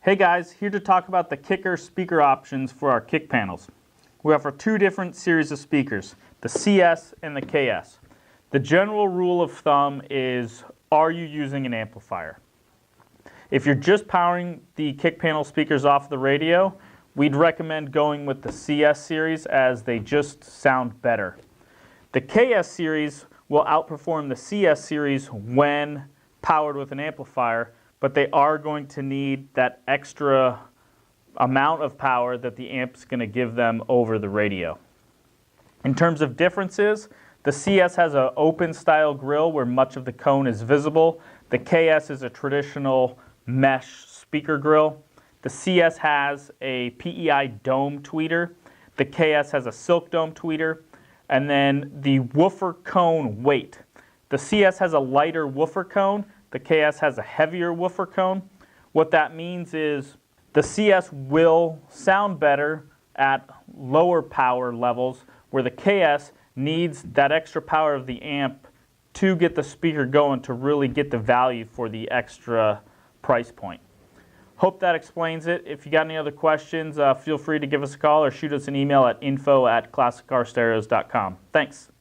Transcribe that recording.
Hey guys, here to talk about the kicker speaker options for our kick panels. We offer two different series of speakers, the CS and the KS. The general rule of thumb is, are you using an amplifier? If you're just powering the kick panel speakers off the radio, we'd recommend going with the CS series as they just sound better. The KS series will outperform the CS series when powered with an amplifier, but they are going to need that extra amount of power that the amp's going to give them over the radio. In terms of differences, the CS has an open style grill where much of the cone is visible. The KS is a traditional mesh speaker grill. The CS has a PEI dome tweeter. The KS has a silk dome tweeter. And then the woofer cone weight. The CS has a lighter woofer cone. The KS has a heavier woofer cone. What that means is the CS will sound better at lower power levels, where the KS needs that extra power of the amp to get the speaker going to really get the value for the extra price point. Hope that explains it. If you got any other questions, feel free to give us a call or shoot us an email at info@ClassicCarStereos.com. Thanks.